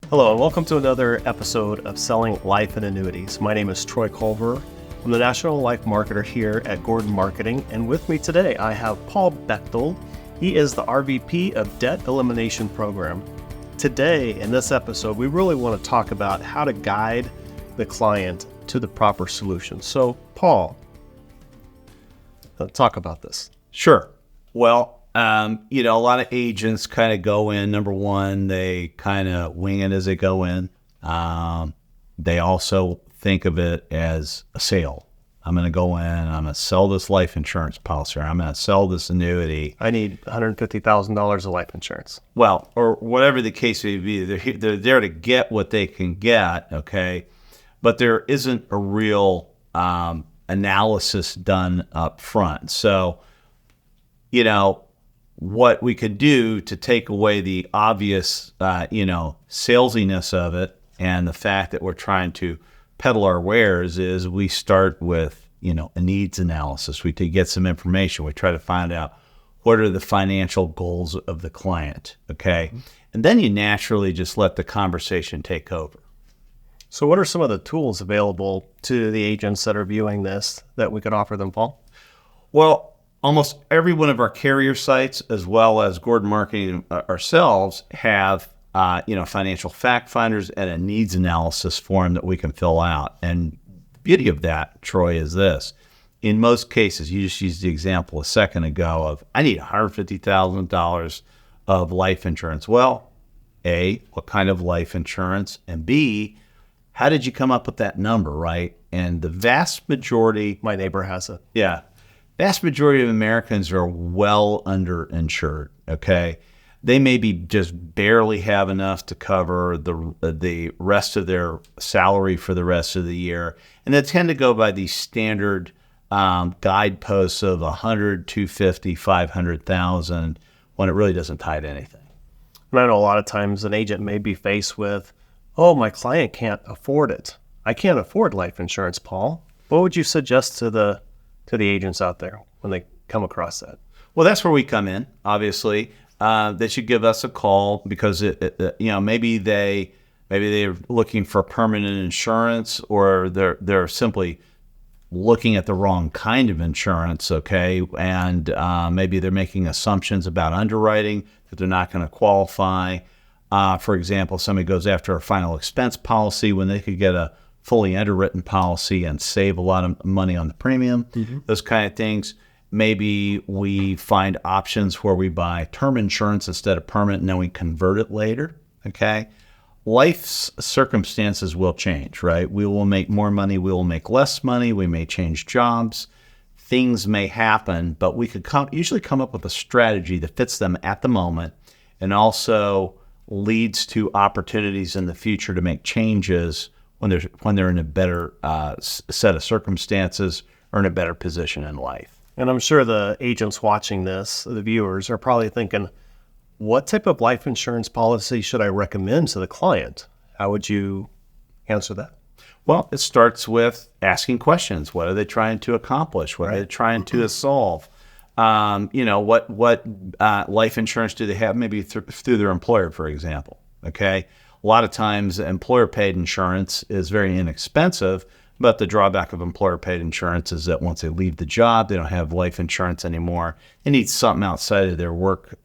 Hello, and welcome to another episode of Selling Life and Annuities. My name is Troy Culver. I'm the National Life Marketer here at Gordon Marketing, and with me today I have Paul Bechtold. He is the RVP of Debt Elimination Program. Today, in this episode, we really want to talk about how to guide the client to the proper solution. So, Paul, let's talk about this. Sure. Well, a lot of agents kind of go in. Number one, they kind of wing it as they go in. They also think of it as a sale. I'm going to go in, I'm going to sell this life insurance policy, or I'm going to sell this annuity. I need $150,000 of life insurance. Well, or whatever the case may be, they're there to get what they can get, okay? But there isn't a real analysis done up front. So, what we could do to take away the obvious, salesiness of it and the fact that we're trying to peddle our wares is we start with, a needs analysis. We get some information. We try to find out what are the financial goals of the client, okay? And then you naturally just let the conversation take over. So what are some of the tools available to the agents that are viewing this that we could offer them, Paul? Well, almost every one of our carrier sites, as well as Gordon Marketing ourselves, have financial fact finders and a needs analysis form that we can fill out. And the beauty of that, Troy, is this. In most cases, you just used the example a second ago of, I need $150,000 of life insurance. Well, A, what kind of life insurance? And B, how did you come up with that number, right? And the vast majority... My neighbor has it. Yeah. Vast majority of Americans are well underinsured, okay? They maybe just barely have enough to cover the rest of their salary for the rest of the year. And they tend to go by these standard guideposts of 100, 250, 500,000 when it really doesn't tie to anything. And I know a lot of times an agent may be faced with, oh, my client can't afford it. I can't afford life insurance, Paul. What would you suggest to the agents out there when they come across that? Well, that's where we come in, obviously. They should give us a call because maybe they're looking for permanent insurance, or they're simply looking at the wrong kind of insurance, okay? And maybe they're making assumptions about underwriting that they're not going to qualify. For example, somebody goes after a final expense policy when they could get a fully underwritten policy and save a lot of money on the premium, those kind of things. Maybe we find options where we buy term insurance instead of permanent and then we convert it later, okay? Life's circumstances will change, right? We will make more money, we will make less money, we may change jobs, things may happen, but we could usually come up with a strategy that fits them at the moment and also leads to opportunities in the future to make changes when they're in a better set of circumstances or in a better position in life. And I'm sure the agents watching this, the viewers, are probably thinking, what type of life insurance policy should I recommend to the client? How would you answer that? Well, it starts with asking questions. What are they trying to accomplish? What are they trying to solve? What life insurance do they have? Maybe through their employer, for example, okay? A lot of times employer-paid insurance is very inexpensive, but the drawback of employer-paid insurance is that once they leave the job, they don't have life insurance anymore. They need something outside of their work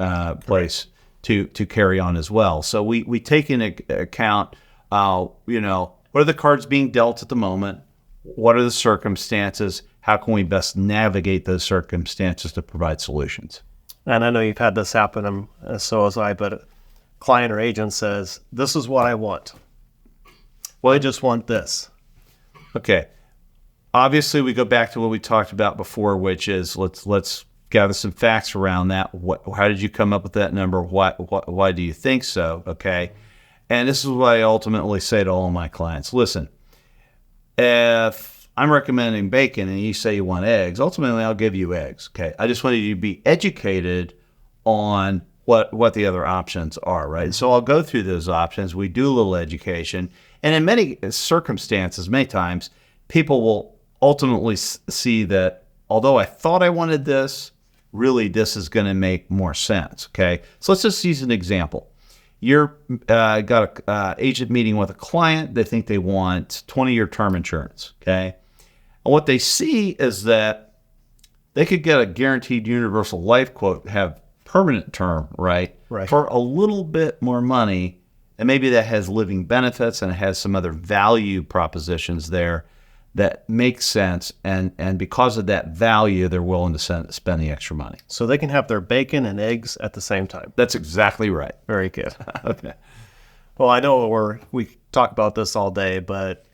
place to carry on as well. So we take into account, what are the cards being dealt at the moment? What are the circumstances? How can we best navigate those circumstances to provide solutions? And I know you've had this happen, and so has I, but client or agent says, this is what I want. Well, I just want this. Okay. Obviously, we go back to what we talked about before, which is let's gather some facts around that. How did you come up with that number? Why do you think so? Okay. And this is what I ultimately say to all my clients. Listen, if I'm recommending bacon and you say you want eggs, ultimately I'll give you eggs. Okay. I just wanted you to be educated on what the other options are, right? So I'll go through those options. We do a little education. And in many circumstances, many times, people will ultimately see that although I thought I wanted this, really this is going to make more sense, okay? So let's just use an example. you're got a agent meeting with a client. They think they want 20-year term insurance. Okay. And what they see is that they could get a guaranteed universal life quote, have permanent term, right? For a little bit more money. And maybe that has living benefits and it has some other value propositions there that make sense. And because of that value, they're willing to spend the extra money. So they can have their bacon and eggs at the same time. That's exactly right. Very good. Okay. Well, I know we talk about this all day, but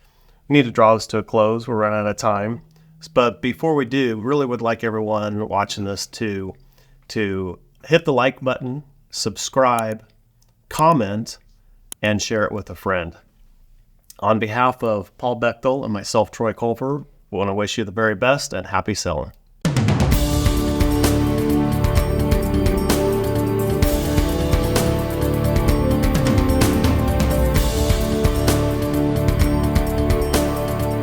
we need to draw this to a close. We're running out of time. But before we do, really would like everyone watching this to hit the like button, subscribe, comment, and share it with a friend. On behalf of Paul Bechtold and myself, Troy Culver, we want to wish you the very best and happy selling.